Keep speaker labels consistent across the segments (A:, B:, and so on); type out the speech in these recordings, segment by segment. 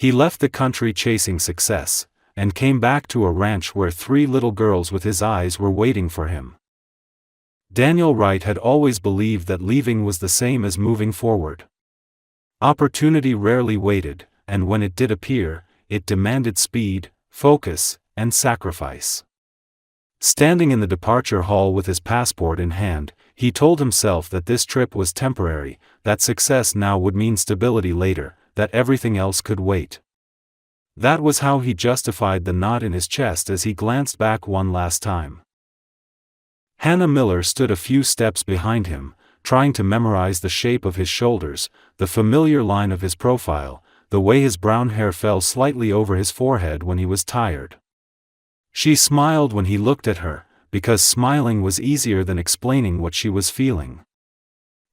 A: He left the country chasing success, and came back to a ranch where 3 little girls with his eyes were waiting for him. Daniel Wright had always believed that leaving was the same as moving forward. Opportunity rarely waited, and when it did appear, it demanded speed, focus, and sacrifice. Standing in the departure hall with his passport in hand, he told himself that this trip was temporary, that success now would mean stability later, that everything else could wait. That was how he justified the knot in his chest as he glanced back one last time. Hannah Miller stood a few steps behind him, trying to memorize the shape of his shoulders, the familiar line of his profile, the way his brown hair fell slightly over his forehead when he was tired. She smiled when he looked at her, because smiling was easier than explaining what she was feeling.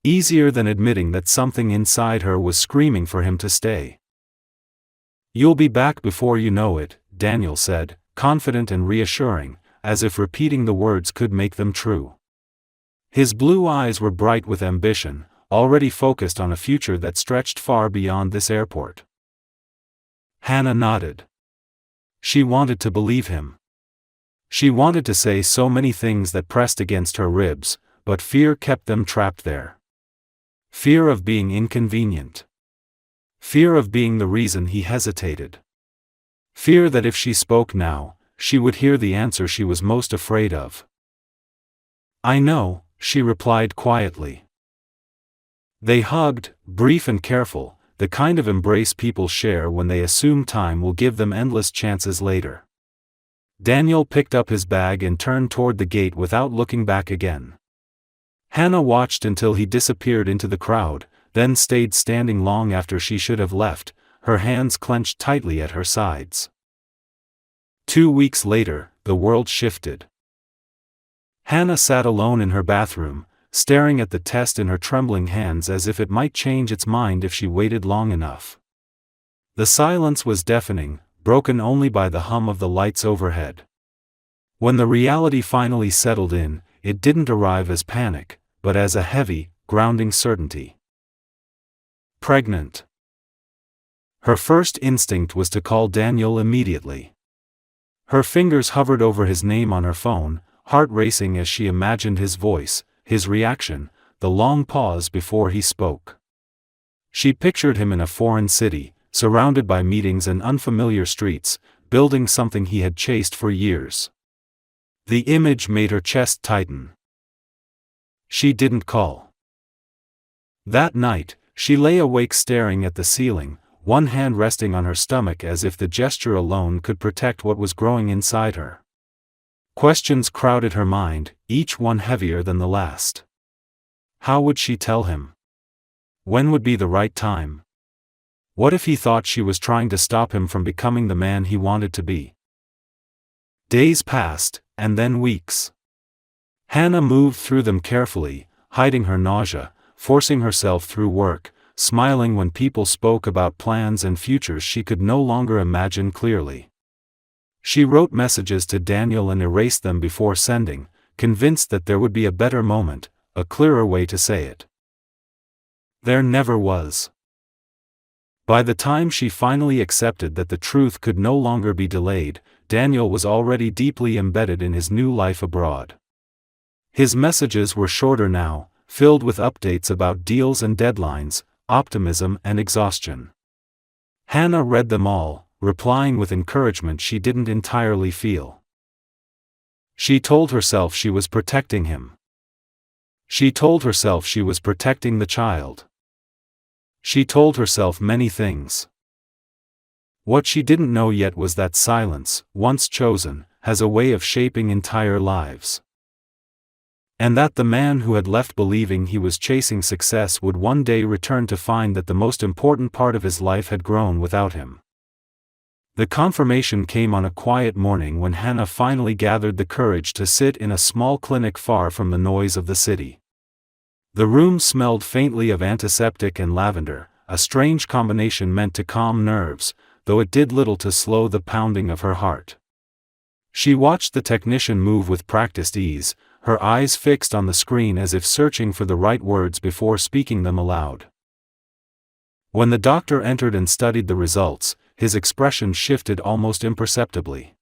A: Easier than admitting that something inside her was screaming for him to stay. "You'll be back before you know it," Daniel said, confident and reassuring, as if repeating the words could make them true. His blue eyes were bright with ambition, already focused on a future that stretched far beyond this airport. Hannah nodded. She wanted to believe him. She wanted to say so many things that pressed against her ribs, but fear kept them trapped there. Fear of being inconvenient. Fear of being the reason he hesitated. Fear that if she spoke now, she would hear the answer she was most afraid of. "I know," she replied quietly. They hugged, brief and careful, the kind of embrace people share when they assume time will give them endless chances later. Daniel picked up his bag and turned toward the gate without looking back again. Hannah watched until he disappeared into the crowd, then stayed standing long after she should have left, her hands clenched tightly at her sides. 2 weeks later, the world shifted. Hannah sat alone in her bathroom, staring at the test in her trembling hands as if it might change its mind if she waited long enough. The silence was deafening, broken only by the hum of the lights overhead. When the reality finally settled in, it didn't arrive as panic, but as a heavy, grounding certainty. Pregnant. Her first instinct was to call Daniel immediately. Her fingers hovered over his name on her phone, heart racing as she imagined his voice, his reaction, the long pause before he spoke. She pictured him in a foreign city, surrounded by meetings and unfamiliar streets, building something he had chased for years. The image made her chest tighten. She didn't call. That night, she lay awake staring at the ceiling, one hand resting on her stomach as if the gesture alone could protect what was growing inside her. Questions crowded her mind, each one heavier than the last. How would she tell him? When would be the right time? What if he thought she was trying to stop him from becoming the man he wanted to be? Days passed, and then weeks. Hannah moved through them carefully, hiding her nausea, forcing herself through work, smiling when people spoke about plans and futures she could no longer imagine clearly. She wrote messages to Daniel and erased them before sending, convinced that there would be a better moment, a clearer way to say it. There never was. By the time she finally accepted that the truth could no longer be delayed, Daniel was already deeply embedded in his new life abroad. His messages were shorter now, filled with updates about deals and deadlines, optimism and exhaustion. Hannah read them all, replying with encouragement she didn't entirely feel. She told herself she was protecting him. She told herself she was protecting the child. She told herself many things. What she didn't know yet was that silence, once chosen, has a way of shaping entire lives. And that the man who had left believing he was chasing success would one day return to find that the most important part of his life had grown without him. The confirmation came on a quiet morning when Hannah finally gathered the courage to sit in a small clinic far from the noise of the city. The room smelled faintly of antiseptic and lavender, a strange combination meant to calm nerves, though it did little to slow the pounding of her heart. She watched the technician move with practiced ease, her eyes fixed on the screen as if searching for the right words before speaking them aloud. When the doctor entered and studied the results, his expression shifted almost imperceptibly.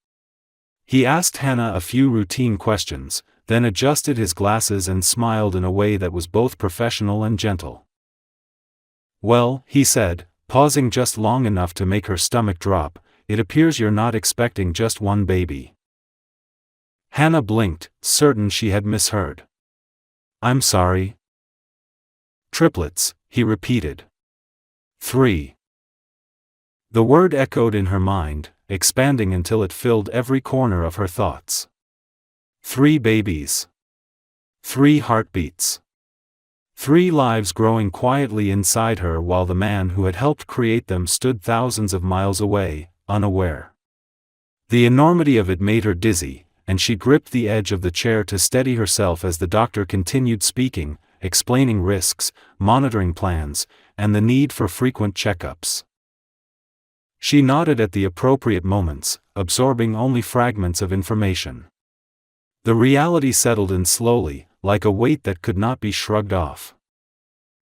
A: He asked Hannah a few routine questions, then adjusted his glasses and smiled in a way that was both professional and gentle. "Well," he said, pausing just long enough to make her stomach drop, "it appears you're not expecting just one baby." Hannah blinked, certain she had misheard. "I'm sorry." "Triplets," he repeated. "3." The word echoed in her mind, expanding until it filled every corner of her thoughts. 3 babies. 3 heartbeats. 3 lives growing quietly inside her while the man who had helped create them stood thousands of miles away, unaware. The enormity of it made her dizzy, and she gripped the edge of the chair to steady herself as the doctor continued speaking, explaining risks, monitoring plans, and the need for frequent checkups. She nodded at the appropriate moments, absorbing only fragments of information. The reality settled in slowly, like a weight that could not be shrugged off.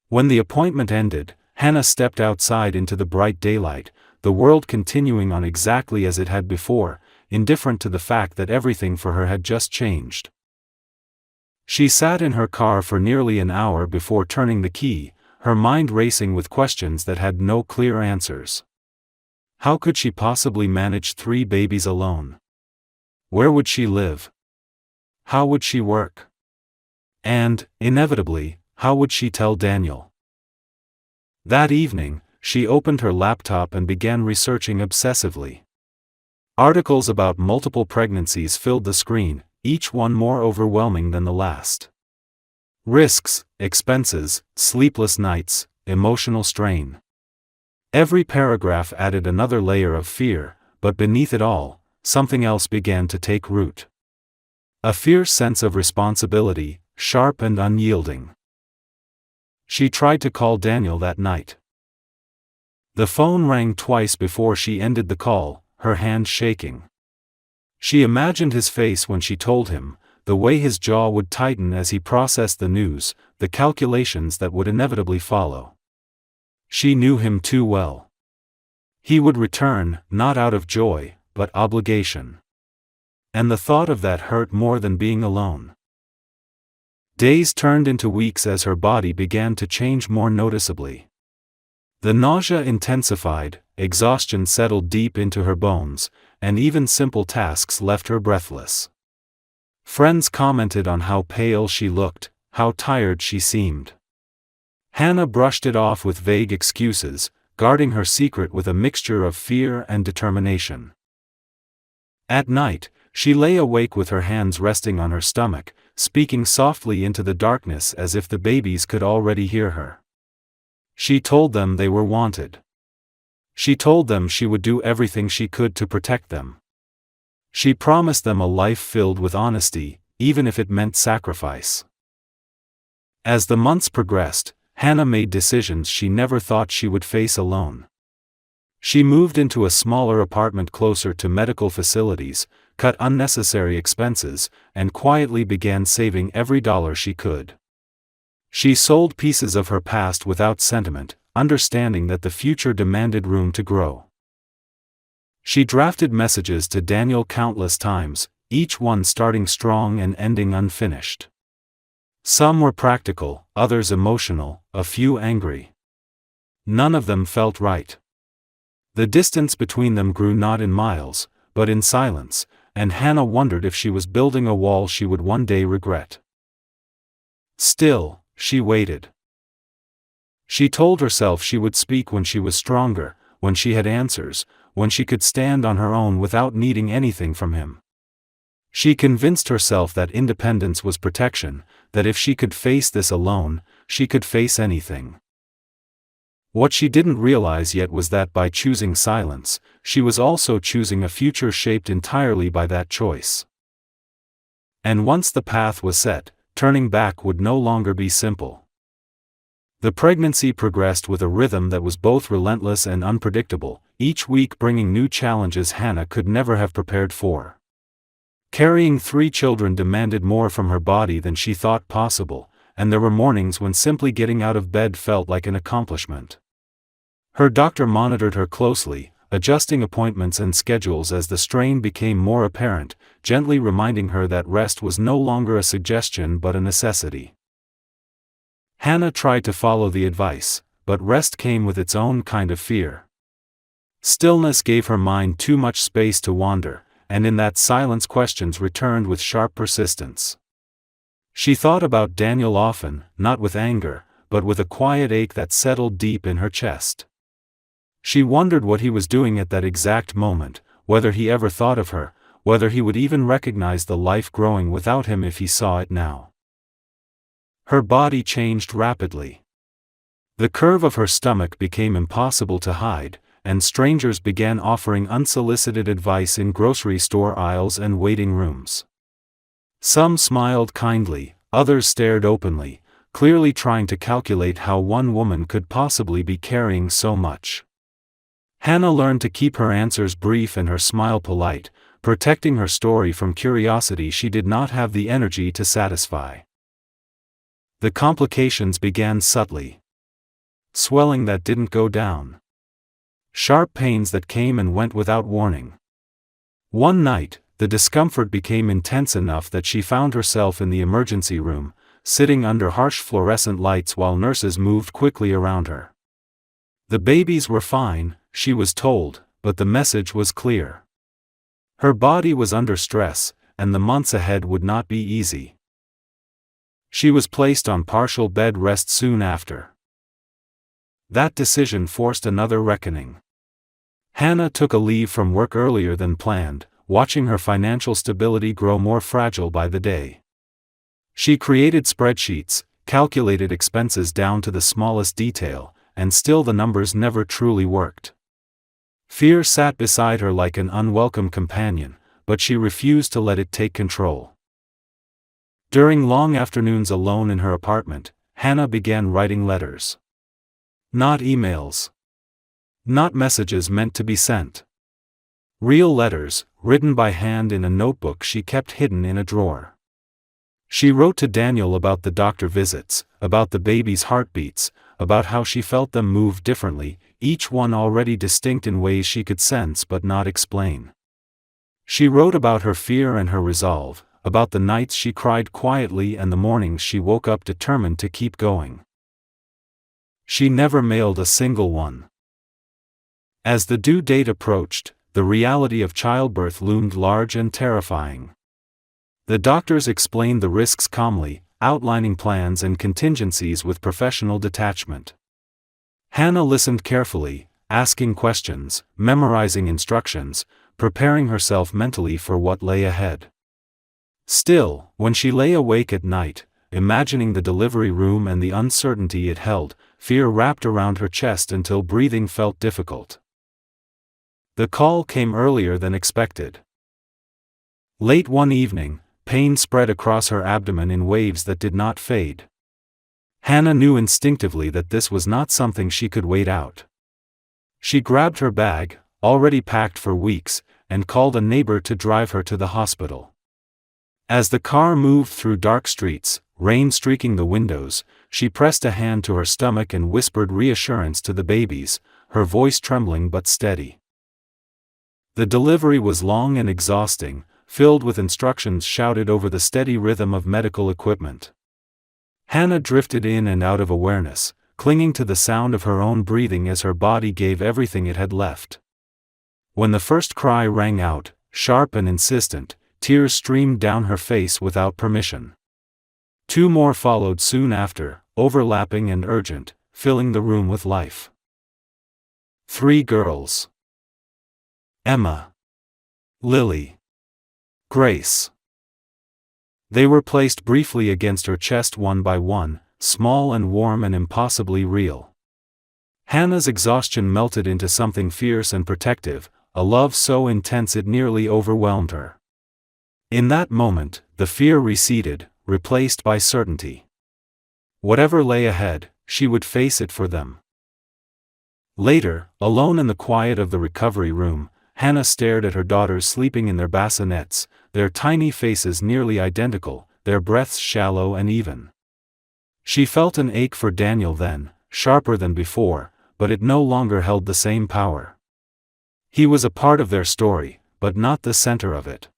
A: When the appointment ended, Hannah stepped outside into the bright daylight, the world continuing on exactly as it had before, indifferent to the fact that everything for her had just changed. She sat in her car for nearly an hour before turning the key, her mind racing with questions that had no clear answers. How could she possibly manage 3 babies alone? Where would she live? How would she work? And, inevitably, how would she tell Daniel? That evening, she opened her laptop and began researching obsessively. Articles about multiple pregnancies filled the screen, each one more overwhelming than the last. Risks, expenses, sleepless nights, emotional strain. Every paragraph added another layer of fear, but beneath it all, something else began to take root. A fierce sense of responsibility, sharp and unyielding. She tried to call Daniel that night. The phone rang twice before she ended the call, her hand shaking. She imagined his face when she told him, the way his jaw would tighten as he processed the news, the calculations that would inevitably follow. She knew him too well. He would return, not out of joy, but obligation. And the thought of that hurt more than being alone. Days turned into weeks as her body began to change more noticeably. The nausea intensified, exhaustion settled deep into her bones, and even simple tasks left her breathless. Friends commented on how pale she looked, how tired she seemed. Hannah brushed it off with vague excuses, guarding her secret with a mixture of fear and determination. At night, she lay awake with her hands resting on her stomach, speaking softly into the darkness as if the babies could already hear her. She told them they were wanted. She told them she would do everything she could to protect them. She promised them a life filled with honesty, even if it meant sacrifice. As the months progressed, Hannah made decisions she never thought she would face alone. She moved into a smaller apartment closer to medical facilities, cut unnecessary expenses, and quietly began saving every dollar she could. She sold pieces of her past without sentiment, understanding that the future demanded room to grow. She drafted messages to Daniel countless times, each one starting strong and ending unfinished. Some were practical, others emotional, a few angry. None of them felt right. The distance between them grew not in miles, but in silence, and Hannah wondered if she was building a wall she would one day regret. Still, she waited. She told herself she would speak when she was stronger, when she had answers, when she could stand on her own without needing anything from him. She convinced herself that independence was protection, that if she could face this alone, she could face anything. What she didn't realize yet was that by choosing silence, she was also choosing a future shaped entirely by that choice. And once the path was set, turning back would no longer be simple. The pregnancy progressed with a rhythm that was both relentless and unpredictable, each week bringing new challenges Hannah could never have prepared for. Carrying 3 children demanded more from her body than she thought possible, and there were mornings when simply getting out of bed felt like an accomplishment. Her doctor monitored her closely, adjusting appointments and schedules as the strain became more apparent, gently reminding her that rest was no longer a suggestion but a necessity. Hannah tried to follow the advice, but rest came with its own kind of fear. Stillness gave her mind too much space to wander, and in that silence questions returned with sharp persistence. She thought about Daniel often, not with anger, but with a quiet ache that settled deep in her chest. She wondered what he was doing at that exact moment, whether he ever thought of her, whether he would even recognize the life growing without him if he saw it now. Her body changed rapidly. The curve of her stomach became impossible to hide, and strangers began offering unsolicited advice in grocery store aisles and waiting rooms. Some smiled kindly, others stared openly, clearly trying to calculate how one woman could possibly be carrying so much. Hannah learned to keep her answers brief and her smile polite, protecting her story from curiosity she did not have the energy to satisfy. The complications began subtly. Swelling that didn't go down. Sharp pains that came and went without warning. One night, the discomfort became intense enough that she found herself in the emergency room, sitting under harsh fluorescent lights while nurses moved quickly around her. The babies were fine, she was told, but the message was clear. Her body was under stress, and the months ahead would not be easy. She was placed on partial bed rest soon after. That decision forced another reckoning. Hannah took a leave from work earlier than planned, watching her financial stability grow more fragile by the day. She created spreadsheets, calculated expenses down to the smallest detail, and still the numbers never truly worked. Fear sat beside her like an unwelcome companion, but she refused to let it take control. During long afternoons alone in her apartment, Hannah began writing letters. Not emails. Not messages meant to be sent. Real letters, written by hand in a notebook she kept hidden in a drawer. She wrote to Daniel about the doctor visits, about the baby's heartbeats, about how she felt them move differently, each one already distinct in ways she could sense but not explain. She wrote about her fear and her resolve, about the nights she cried quietly and the mornings she woke up determined to keep going. She never mailed a single one. As the due date approached, the reality of childbirth loomed large and terrifying. The doctors explained the risks calmly, outlining plans and contingencies with professional detachment. Hannah listened carefully, asking questions, memorizing instructions, preparing herself mentally for what lay ahead. Still, when she lay awake at night, imagining the delivery room and the uncertainty it held, fear wrapped around her chest until breathing felt difficult. The call came earlier than expected. Late one evening, pain spread across her abdomen in waves that did not fade. Hannah knew instinctively that this was not something she could wait out. She grabbed her bag, already packed for weeks, and called a neighbor to drive her to the hospital. As the car moved through dark streets, rain streaking the windows, she pressed a hand to her stomach and whispered reassurance to the babies, her voice trembling but steady. The delivery was long and exhausting, filled with instructions shouted over the steady rhythm of medical equipment. Hannah drifted in and out of awareness, clinging to the sound of her own breathing as her body gave everything it had left. When the first cry rang out, sharp and insistent, tears streamed down her face without permission. Two more followed soon after, overlapping and urgent, filling the room with life. 3 girls. Emma. Lily. Grace. They were placed briefly against her chest one by one, small and warm and impossibly real. Hannah's exhaustion melted into something fierce and protective, a love so intense it nearly overwhelmed her. In that moment, the fear receded, replaced by certainty. Whatever lay ahead, she would face it for them. Later, alone in the quiet of the recovery room, Hannah stared at her daughters sleeping in their bassinets, their tiny faces nearly identical, their breaths shallow and even. She felt an ache for Daniel then, sharper than before, but it no longer held the same power. He was a part of their story, but not the center of it.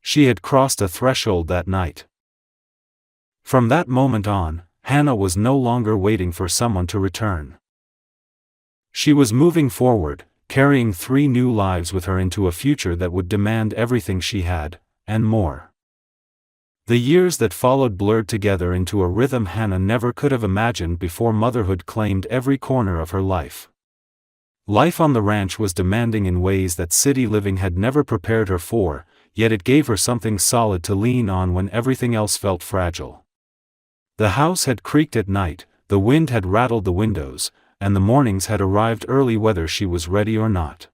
A: She had crossed a threshold that night. From that moment on, Hannah was no longer waiting for someone to return. She was moving forward, carrying 3 new lives with her into a future that would demand everything she had, and more. The years that followed blurred together into a rhythm Hannah never could have imagined before motherhood claimed every corner of her life. Life on the ranch was demanding in ways that city living had never prepared her for, yet it gave her something solid to lean on when everything else felt fragile. The house had creaked at night, the wind had rattled the windows, and the mornings had arrived early whether she was ready or not.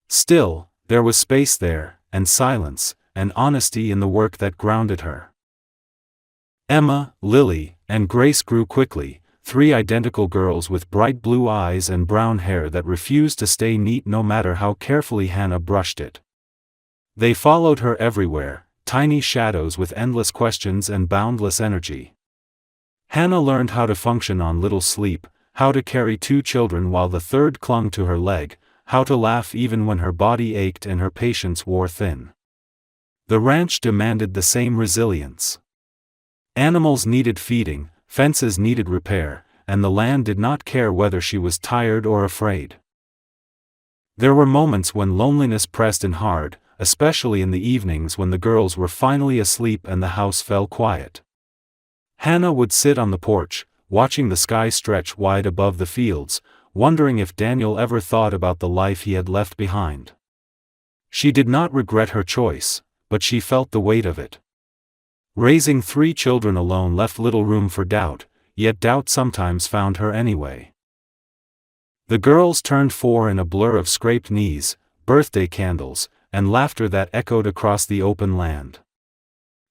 A: Still, there was space there, and silence, and honesty in the work that grounded her. Emma, Lily, and Grace grew quickly, 3 identical girls with bright blue eyes and brown hair that refused to stay neat no matter how carefully Hannah brushed it. They followed her everywhere, tiny shadows with endless questions and boundless energy. Hannah learned how to function on little sleep, how to carry 2 children while the third clung to her leg, how to laugh even when her body ached and her patience wore thin. The ranch demanded the same resilience. Animals needed feeding, fences needed repair, and the land did not care whether she was tired or afraid. There were moments when loneliness pressed in hard, especially in the evenings when the girls were finally asleep and the house fell quiet. Hannah would sit on the porch, watching the sky stretch wide above the fields, wondering if Daniel ever thought about the life he had left behind. She did not regret her choice, but she felt the weight of it. Raising 3 children alone left little room for doubt, yet doubt sometimes found her anyway. The girls turned 4 in a blur of scraped knees, birthday candles, and laughter that echoed across the open land.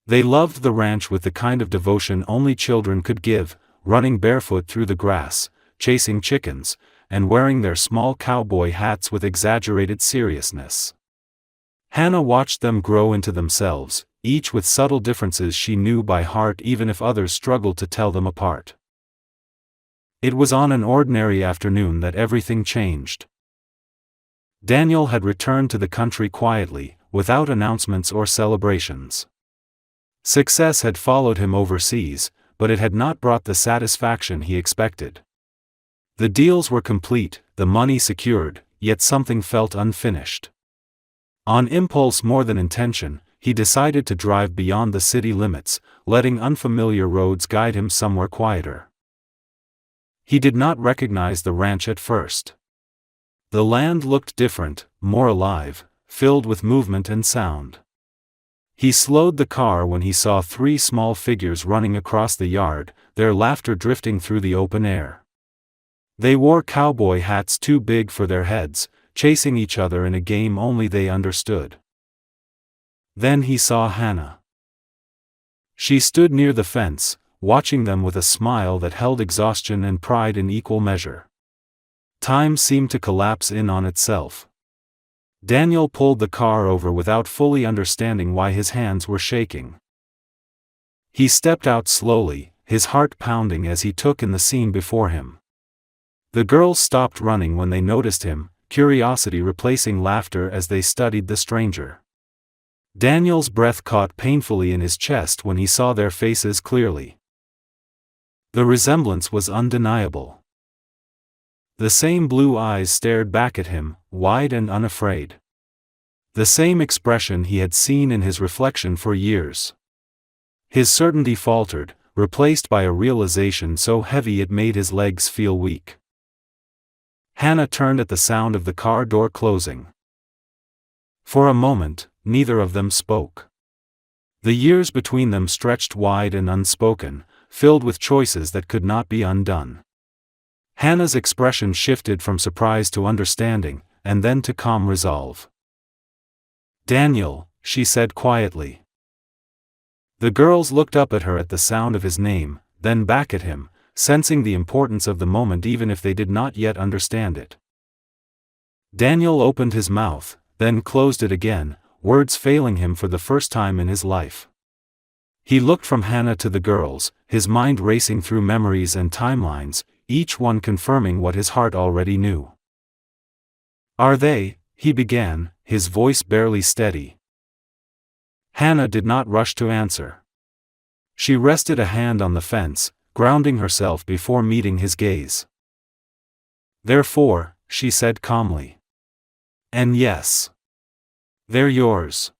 A: They loved the ranch with the kind of devotion only children could give, running barefoot through the grass, chasing chickens, and wearing their small cowboy hats with exaggerated seriousness. Hannah watched them grow into themselves, each with subtle differences she knew by heart even if others struggled to tell them apart. It was on an ordinary afternoon that everything changed. Daniel had returned to the country quietly, without announcements or celebrations. Success had followed him overseas, but it had not brought the satisfaction he expected. The deals were complete, the money secured, yet something felt unfinished. On impulse more than intention, he decided to drive beyond the city limits, letting unfamiliar roads guide him somewhere quieter. He did not recognize the ranch at first. The land looked different, more alive, filled with movement and sound. He slowed the car when he saw 3 small figures running across the yard, their laughter drifting through the open air. They wore cowboy hats too big for their heads, chasing each other in a game only they understood. Then he saw Hannah. She stood near the fence, watching them with a smile that held exhaustion and pride in equal measure. Time seemed to collapse in on itself. Daniel pulled the car over without fully understanding why his hands were shaking. He stepped out slowly, his heart pounding as he took in the scene before him. The girls stopped running when they noticed him, curiosity replacing laughter as they studied the stranger. Daniel's breath caught painfully in his chest when he saw their faces clearly. The resemblance was undeniable. The same blue eyes stared back at him, wide and unafraid. The same expression he had seen in his reflection for years. His certainty faltered, replaced by a realization so heavy it made his legs feel weak. Hannah turned at the sound of the car door closing. For a moment, neither of them spoke. The years between them stretched wide and unspoken, filled with choices that could not be undone. Hannah's expression shifted from surprise to understanding, and then to calm resolve. "Daniel," she said quietly. The girls looked up at her at the sound of his name, then back at him, sensing the importance of the moment even if they did not yet understand it. Daniel opened his mouth, then closed it again, words failing him for the first time in his life. He looked from Hannah to the girls, his mind racing through memories and timelines, each one confirming what his heart already knew. Are they? He began, his voice barely steady. Hannah did not rush to answer. She rested a hand on the fence, grounding herself before meeting his gaze. Therefore, she said calmly. And yes. They're yours.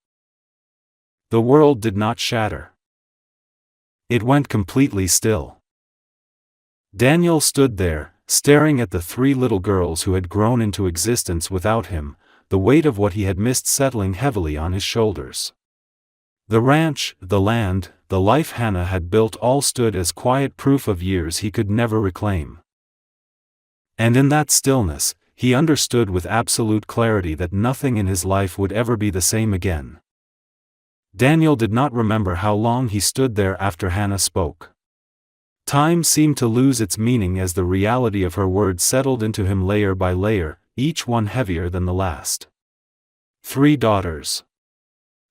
A: The world did not shatter. It went completely still. Daniel stood there, staring at the three little girls who had grown into existence without him, the weight of what he had missed settling heavily on his shoulders. The ranch, the land, the life Hannah had built all stood as quiet proof of years he could never reclaim. And in that stillness, he understood with absolute clarity that nothing in his life would ever be the same again. Daniel did not remember how long he stood there after Hannah spoke. Time seemed to lose its meaning as the reality of her words settled into him layer by layer, each one heavier than the last. 3 daughters.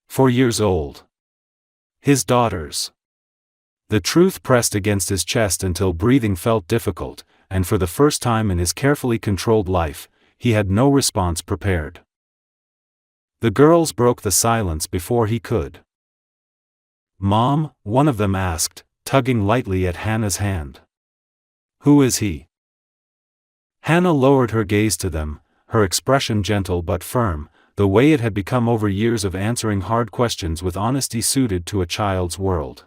A: 4 years old. His daughters. The truth pressed against his chest until breathing felt difficult, and for the first time in his carefully controlled life, he had no response prepared. The girls broke the silence before he could. Mom, one of them asked, tugging lightly at Hannah's hand. Who is he? Hannah lowered her gaze to them, her expression gentle but firm, the way it had become over years of answering hard questions with honesty suited to a child's world.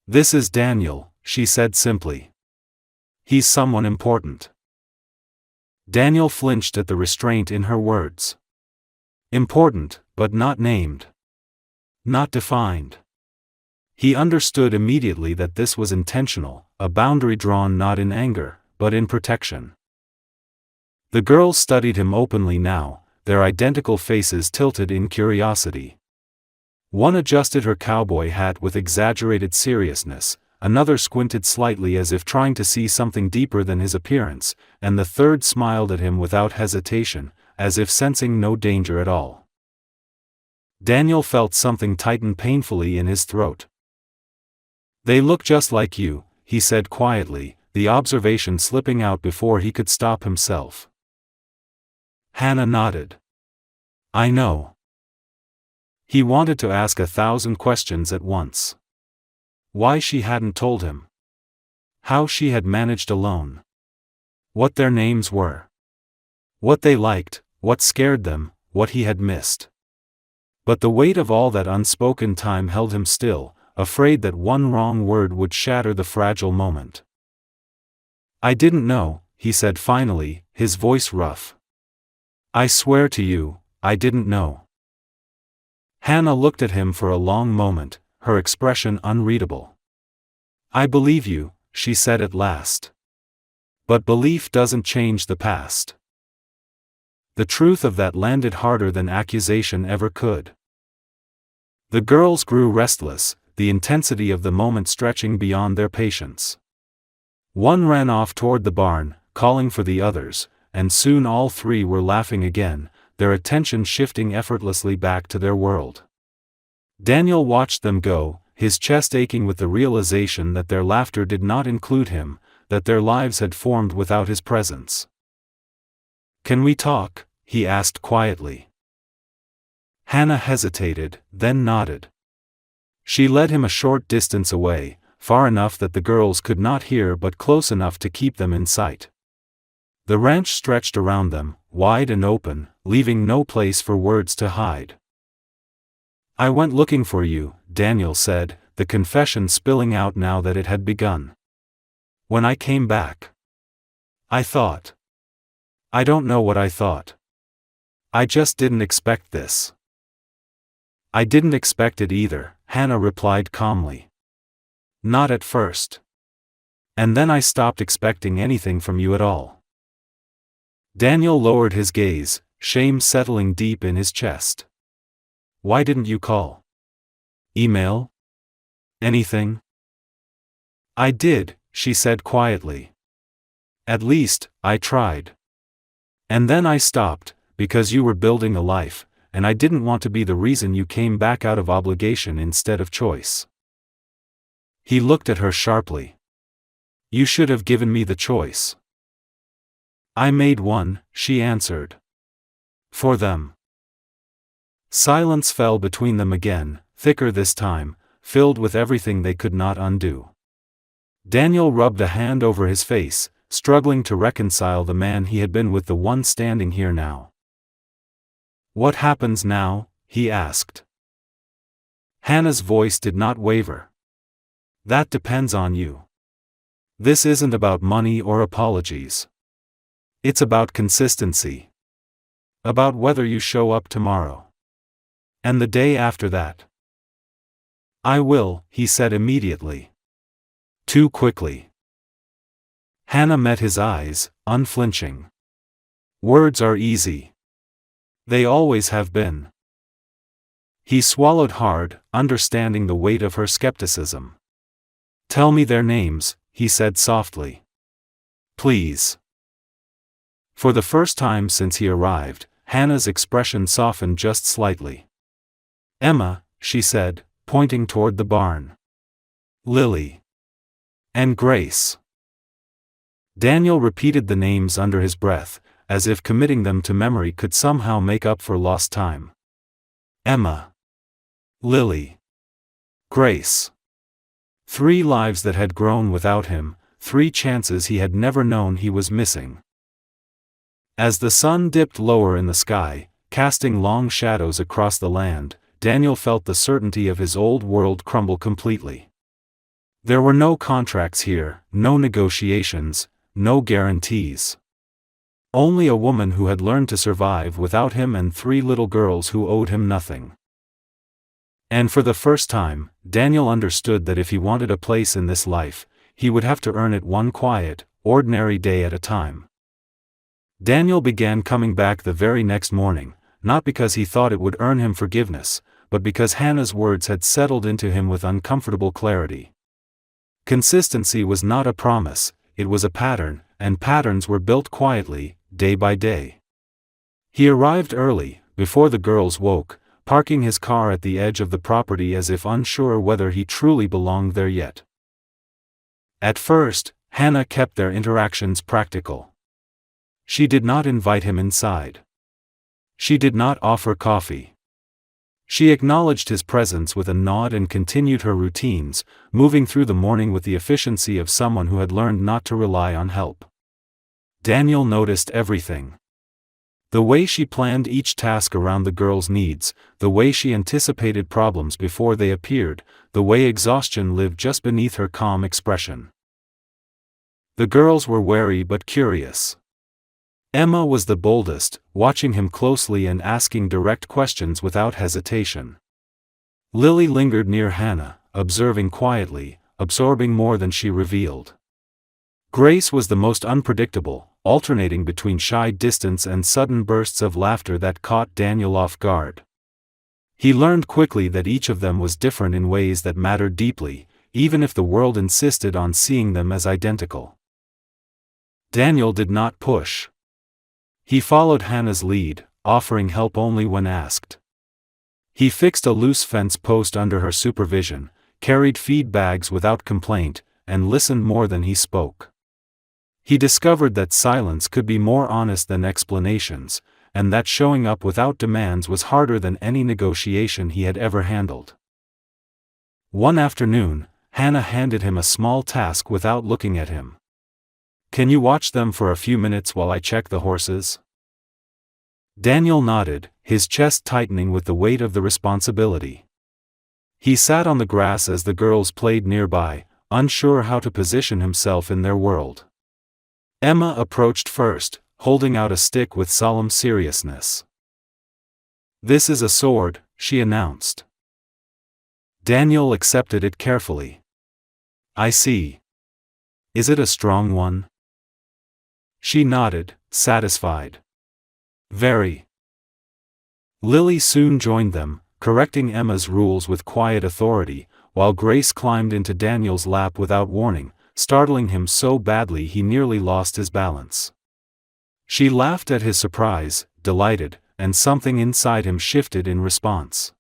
A: This is Daniel, she said simply. He's someone important. Daniel flinched at the restraint in her words. Important, but not named. Not defined. He understood immediately that this was intentional, a boundary drawn not in anger, but in protection. The girls studied him openly now, their identical faces tilted in curiosity. One adjusted her cowboy hat with exaggerated seriousness, another squinted slightly as if trying to see something deeper than his appearance, and the third smiled at him without hesitation, as if sensing no danger at all. Daniel felt something tighten painfully in his throat. They look just like you, he said quietly, the observation slipping out before he could stop himself. Hannah nodded. I know. He wanted to ask 1,000 questions at once. Why she hadn't told him. How she had managed alone. What their names were. What they liked, what scared them, what he had missed. But the weight of all that unspoken time held him still, afraid that one wrong word would shatter the fragile moment. I didn't know, he said finally, his voice rough. I swear to you, I didn't know. Hannah looked at him for a long moment, her expression unreadable. I believe you, she said at last. But belief doesn't change the past. The truth of that landed harder than accusation ever could. The girls grew restless, the intensity of the moment stretching beyond their patience. One ran off toward the barn, calling for the others, and soon all three were laughing again, their attention shifting effortlessly back to their world. Daniel watched them go, his chest aching with the realization that their laughter did not include him, that their lives had formed without his presence. Can we talk? He asked quietly. Hannah hesitated, then nodded. She led him a short distance away, far enough that the girls could not hear but close enough to keep them in sight. The ranch stretched around them, wide and open, leaving no place for words to hide. I went looking for you, Daniel said, the confession spilling out now that it had begun. When I came back, I thought. I don't know what I thought. I just didn't expect this. I didn't expect it either, Hannah replied calmly. Not at first. And then I stopped expecting anything from you at all. Daniel lowered his gaze, shame settling deep in his chest. Why didn't you call? Email? Anything? I did, she said quietly. At least, I tried. And then I stopped, because you were building a life, and I didn't want to be the reason you came back out of obligation instead of choice. He looked at her sharply. You should have given me the choice. I made one, she answered. For them. Silence fell between them again, thicker this time, filled with everything they could not undo. Daniel rubbed a hand over his face, struggling to reconcile the man he had been with the one standing here now. "What happens now?" he asked. Hannah's voice did not waver. "That depends on you. This isn't about money or apologies. It's about consistency. About whether you show up tomorrow. And the day after that." "I will," he said immediately. Too quickly. Hannah met his eyes, unflinching. "Words are easy. They always have been." He swallowed hard, understanding the weight of her skepticism. "Tell me their names," he said softly. "Please." For the first time since he arrived, Hannah's expression softened just slightly. "Emma," she said, pointing toward the barn. "Lily. And Grace." Daniel repeated the names under his breath, as if committing them to memory could somehow make up for lost time. Emma. Lily. Grace. 3 lives that had grown without him, 3 chances he had never known he was missing. As the sun dipped lower in the sky, casting long shadows across the land, Daniel felt the certainty of his old world crumble completely. There were no contracts here, no negotiations, no guarantees. Only a woman who had learned to survive without him and 3 little girls who owed him nothing. And for the first time, Daniel understood that if he wanted a place in this life, he would have to earn it one quiet, ordinary day at a time. Daniel began coming back the very next morning, not because he thought it would earn him forgiveness, but because Hannah's words had settled into him with uncomfortable clarity. Consistency was not a promise, it was a pattern, and patterns were built quietly, day by day. He arrived early, before the girls woke, parking his car at the edge of the property as if unsure whether he truly belonged there yet. At first, Hannah kept their interactions practical. She did not invite him inside. She did not offer coffee. She acknowledged his presence with a nod and continued her routines, moving through the morning with the efficiency of someone who had learned not to rely on help. Daniel noticed everything. The way she planned each task around the girls' needs, the way she anticipated problems before they appeared, the way exhaustion lived just beneath her calm expression. The girls were wary but curious. Emma was the boldest, watching him closely and asking direct questions without hesitation. Lily lingered near Hannah, observing quietly, absorbing more than she revealed. Grace was the most unpredictable, alternating between shy distance and sudden bursts of laughter that caught Daniel off guard. He learned quickly that each of them was different in ways that mattered deeply, even if the world insisted on seeing them as identical. Daniel did not push. He followed Hannah's lead, offering help only when asked. He fixed a loose fence post under her supervision, carried feed bags without complaint, and listened more than he spoke. He discovered that silence could be more honest than explanations, and that showing up without demands was harder than any negotiation he had ever handled. One afternoon, Hannah handed him a small task without looking at him. "Can you watch them for a few minutes while I check the horses?" Daniel nodded, his chest tightening with the weight of the responsibility. He sat on the grass as the girls played nearby, unsure how to position himself in their world. Emma approached first, holding out a stick with solemn seriousness. "This is a sword," she announced. Daniel accepted it carefully. "I see. Is it a strong one?" She nodded, satisfied. "Very." Lily soon joined them, correcting Emma's rules with quiet authority, while Grace climbed into Daniel's lap without warning, startling him so badly he nearly lost his balance. She laughed at his surprise, delighted, and something inside him shifted in response.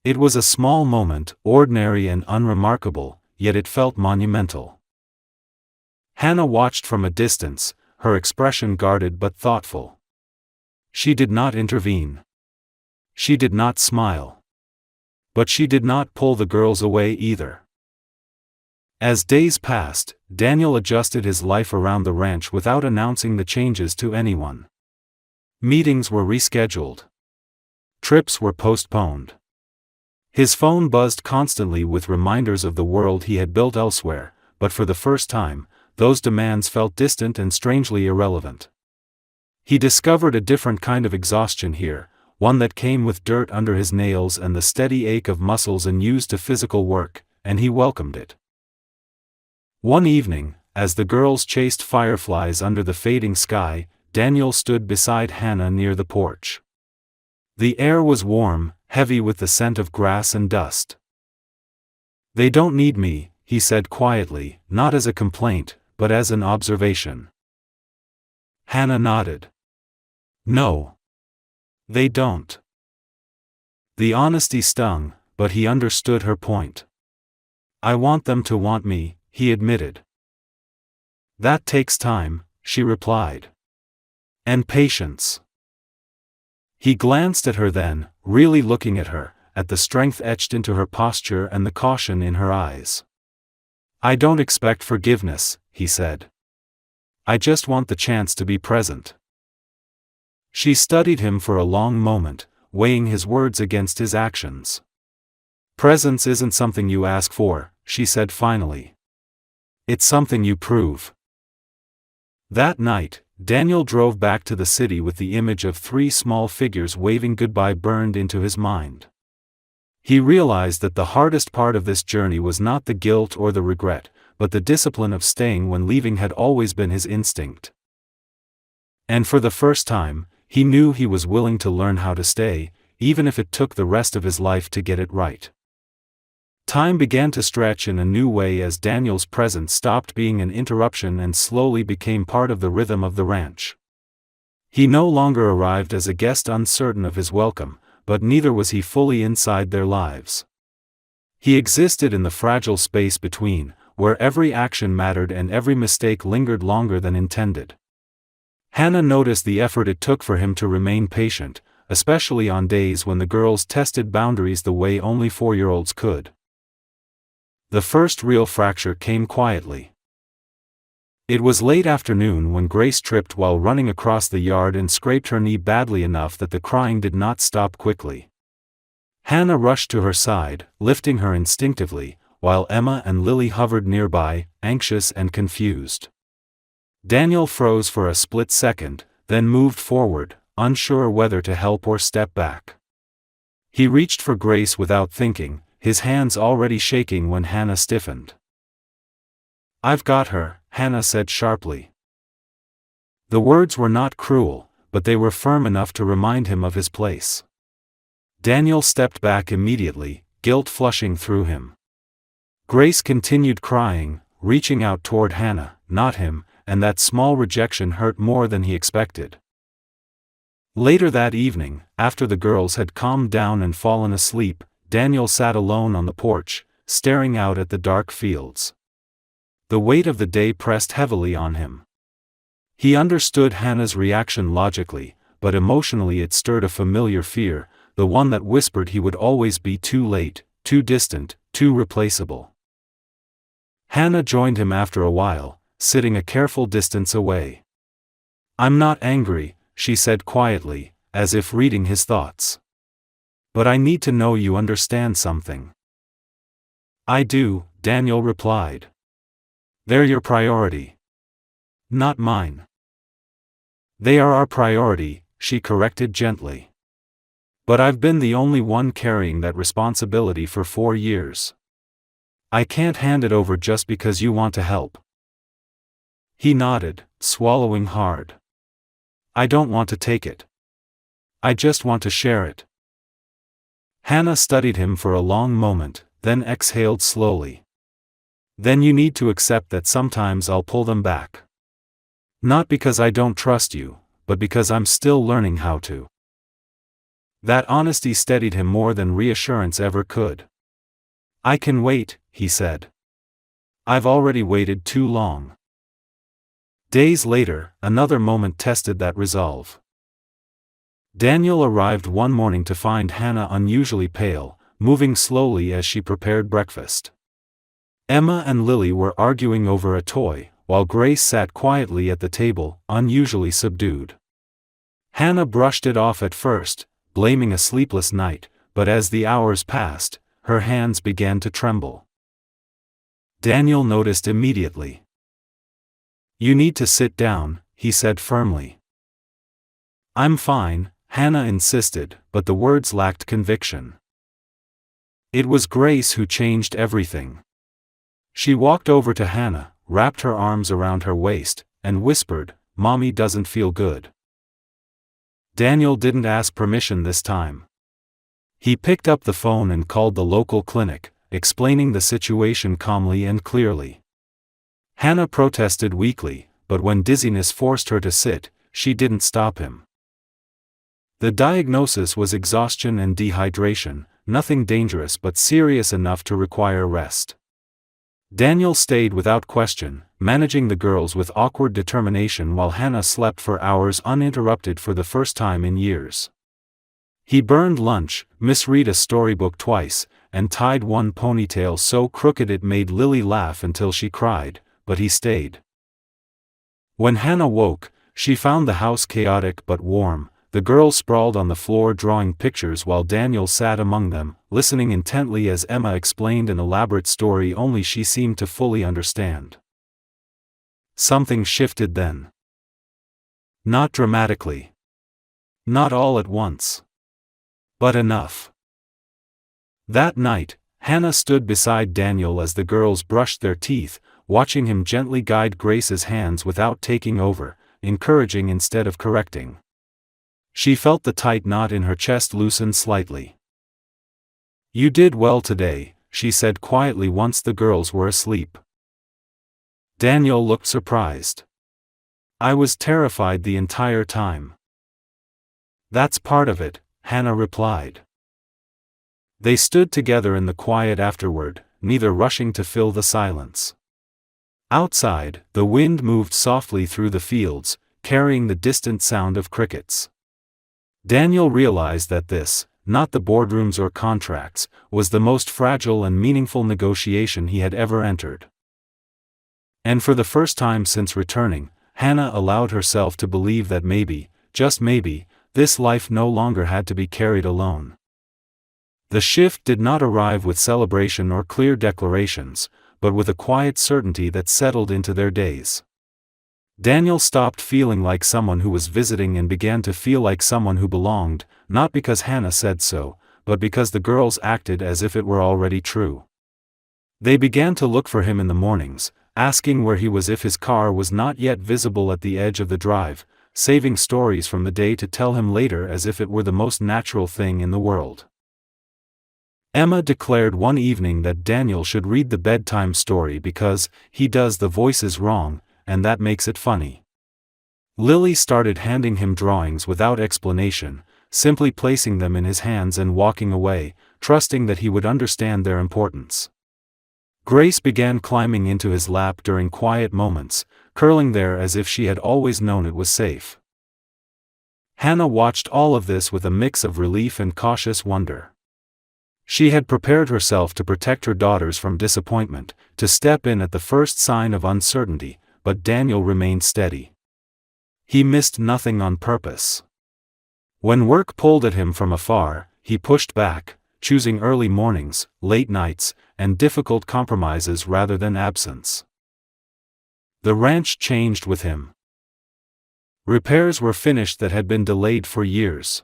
A: It was a small moment, ordinary and unremarkable, yet it felt monumental. Hannah watched from a distance, her expression guarded but thoughtful. She did not intervene. She did not smile. But she did not pull the girls away either. As days passed, Daniel adjusted his life around the ranch without announcing the changes to anyone. Meetings were rescheduled. Trips were postponed. His phone buzzed constantly with reminders of the world he had built elsewhere, but for the first time, those demands felt distant and strangely irrelevant. He discovered a different kind of exhaustion here, one that came with dirt under his nails and the steady ache of muscles unused to physical work, and he welcomed it. One evening, as the girls chased fireflies under the fading sky, Daniel stood beside Hannah near the porch. The air was warm, heavy with the scent of grass and dust. "They don't need me," he said quietly, not as a complaint, but as an observation. Hannah nodded. "No. They don't." The honesty stung, but he understood her point. "I want them to want me," he admitted. "That takes time," she replied. "And patience." He glanced at her then, really looking at her, at the strength etched into her posture and the caution in her eyes. "I don't expect forgiveness," he said. "I just want the chance to be present." She studied him for a long moment, weighing his words against his actions. "Presence isn't something you ask for," she said finally. "It's something you prove." That night, Daniel drove back to the city with the image of 3 small figures waving goodbye burned into his mind. He realized that the hardest part of this journey was not the guilt or the regret, but the discipline of staying when leaving had always been his instinct. And for the first time, he knew he was willing to learn how to stay, even if it took the rest of his life to get it right. Time began to stretch in a new way as Daniel's presence stopped being an interruption and slowly became part of the rhythm of the ranch. He no longer arrived as a guest uncertain of his welcome, but neither was he fully inside their lives. He existed in the fragile space between, where every action mattered and every mistake lingered longer than intended. Hannah noticed the effort it took for him to remain patient, especially on days when the girls tested boundaries the way only 4-year-olds could. The first real fracture came quietly. It was late afternoon when Grace tripped while running across the yard and scraped her knee badly enough that the crying did not stop quickly. Hannah rushed to her side, lifting her instinctively, while Emma and Lily hovered nearby, anxious and confused. Daniel froze for a split second, then moved forward, unsure whether to help or step back. He reached for Grace without thinking, his hands already shaking when Hannah stiffened. "I've got her," Hannah said sharply. The words were not cruel, but they were firm enough to remind him of his place. Daniel stepped back immediately, guilt flushing through him. Grace continued crying, reaching out toward Hannah, not him, and that small rejection hurt more than he expected. Later that evening, after the girls had calmed down and fallen asleep, Daniel sat alone on the porch, staring out at the dark fields. The weight of the day pressed heavily on him. He understood Hannah's reaction logically, but emotionally it stirred a familiar fear, the one that whispered he would always be too late, too distant, too replaceable. Hannah joined him after a while, sitting a careful distance away. "I'm not angry," she said quietly, as if reading his thoughts. "But I need to know you understand something." "I do," Daniel replied. "They're your priority. Not mine." "They are our priority," she corrected gently. "But I've been the only one carrying that responsibility for 4 years. I can't hand it over just because you want to help." He nodded, swallowing hard. "I don't want to take it. I just want to share it." Hannah studied him for a long moment, then exhaled slowly. "Then you need to accept that sometimes I'll pull them back. Not because I don't trust you, but because I'm still learning how to." That honesty steadied him more than reassurance ever could. "I can wait," he said. "I've already waited too long." Days later, another moment tested that resolve. Daniel arrived one morning to find Hannah unusually pale, moving slowly as she prepared breakfast. Emma and Lily were arguing over a toy, while Grace sat quietly at the table, unusually subdued. Hannah brushed it off at first, blaming a sleepless night, but as the hours passed, her hands began to tremble. Daniel noticed immediately. "You need to sit down," he said firmly. "I'm fine," Hannah insisted, but the words lacked conviction. It was Grace who changed everything. She walked over to Hannah, wrapped her arms around her waist, and whispered, "Mommy doesn't feel good." Daniel didn't ask permission this time. He picked up the phone and called the local clinic, explaining the situation calmly and clearly. Hannah protested weakly, but when dizziness forced her to sit, she didn't stop him. The diagnosis was exhaustion and dehydration, nothing dangerous but serious enough to require rest. Daniel stayed without question, managing the girls with awkward determination while Hannah slept for hours uninterrupted for the first time in years. He burned lunch, misread a storybook twice, and tied one ponytail so crooked it made Lily laugh until she cried, but he stayed. When Hannah woke, she found the house chaotic but warm. The girls sprawled on the floor drawing pictures while Daniel sat among them, listening intently as Emma explained an elaborate story only she seemed to fully understand. Something shifted then. Not dramatically. Not all at once. But enough. That night, Hannah stood beside Daniel as the girls brushed their teeth, watching him gently guide Grace's hands without taking over, encouraging instead of correcting. She felt the tight knot in her chest loosen slightly. "You did well today," she said quietly once the girls were asleep. Daniel looked surprised. "I was terrified the entire time." "That's part of it," Hannah replied. They stood together in the quiet afterward, neither rushing to fill the silence. Outside, the wind moved softly through the fields, carrying the distant sound of crickets. Daniel realized that this, not the boardrooms or contracts, was the most fragile and meaningful negotiation he had ever entered. And for the first time since returning, Hannah allowed herself to believe that maybe, just maybe, this life no longer had to be carried alone. The shift did not arrive with celebration or clear declarations, but with a quiet certainty that settled into their days. Daniel stopped feeling like someone who was visiting and began to feel like someone who belonged, not because Hannah said so, but because the girls acted as if it were already true. They began to look for him in the mornings, asking where he was if his car was not yet visible at the edge of the drive, saving stories from the day to tell him later as if it were the most natural thing in the world. Emma declared one evening that Daniel should read the bedtime story because he does the voices wrong, and that makes it funny. Lily started handing him drawings without explanation, simply placing them in his hands and walking away, trusting that he would understand their importance. Grace began climbing into his lap during quiet moments, curling there as if she had always known it was safe. Hannah watched all of this with a mix of relief and cautious wonder. She had prepared herself to protect her daughters from disappointment, to step in at the first sign of uncertainty, but Daniel remained steady. He missed nothing on purpose. When work pulled at him from afar, he pushed back, choosing early mornings, late nights, and difficult compromises rather than absence. The ranch changed with him. Repairs were finished that had been delayed for years.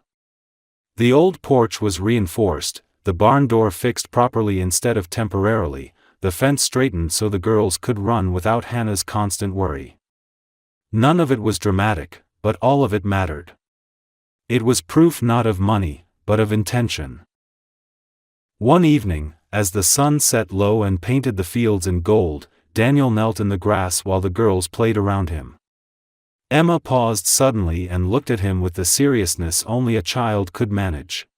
A: The old porch was reinforced, the barn door fixed properly instead of temporarily, the fence straightened so the girls could run without Hannah's constant worry. None of it was dramatic, but all of it mattered. It was proof not of money, but of intention. One evening, as the sun set low and painted the fields in gold, Daniel knelt in the grass while the girls played around him. Emma paused suddenly and looked at him with the seriousness only a child could manage.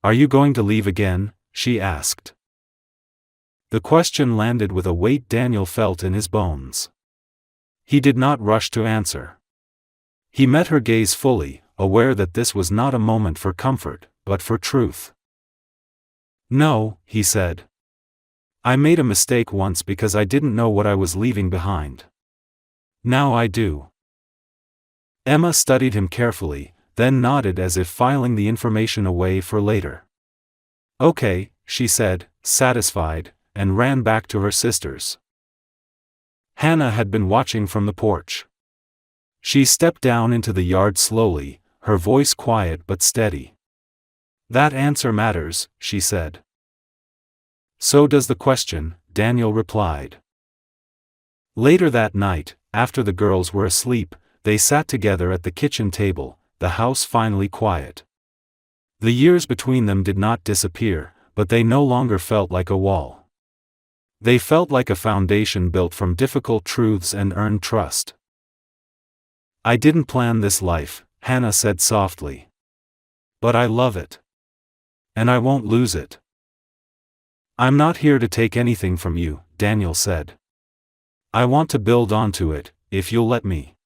A: "Are you going to leave again?" she asked. The question landed with a weight Daniel felt in his bones. He did not rush to answer. He met her gaze fully, aware that this was not a moment for comfort, but for truth. "No," he said. "I made a mistake once because I didn't know what I was leaving behind. Now I do." Emma studied him carefully, then nodded as if filing the information away for later. "Okay," she said, satisfied, and ran back to her sisters. Hannah had been watching from the porch. She stepped down into the yard slowly, her voice quiet but steady. "That answer matters," she said. "So does the question," Daniel replied. Later that night, after the girls were asleep, they sat together at the kitchen table, the house finally quiet. The years between them did not disappear, but they no longer felt like a wall. They felt like a foundation built from difficult truths and earned trust. "I didn't plan this life," Hannah said softly. "But I love it. And I won't lose it." "I'm not here to take anything from you," Daniel said. "I want to build onto it, if you'll let me."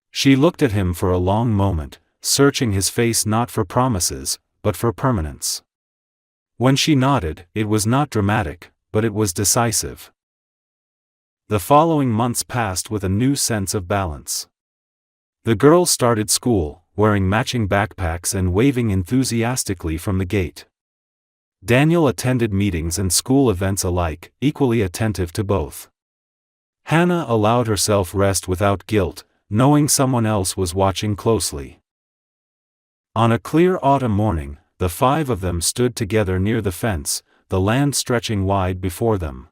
A: She looked at him for a long moment, searching his face not for promises, but for permanence. When she nodded, it was not dramatic, but it was decisive. The following months passed with a new sense of balance. The girls started school, wearing matching backpacks and waving enthusiastically from the gate. Daniel attended meetings and school events alike, equally attentive to both. Hannah allowed herself rest without guilt, knowing someone else was watching closely. On a clear autumn morning, the five of them stood together near the fence, the land stretching wide before them.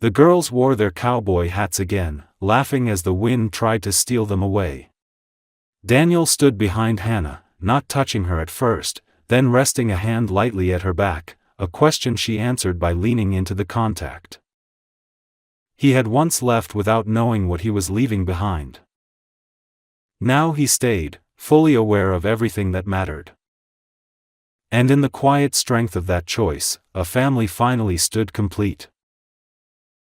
A: The girls wore their cowboy hats again, laughing as the wind tried to steal them away. Daniel stood behind Hannah, not touching her at first, then resting a hand lightly at her back, a question she answered by leaning into the contact. He had once left without knowing what he was leaving behind. Now he stayed, fully aware of everything that mattered. And in the quiet strength of that choice, a family finally stood complete.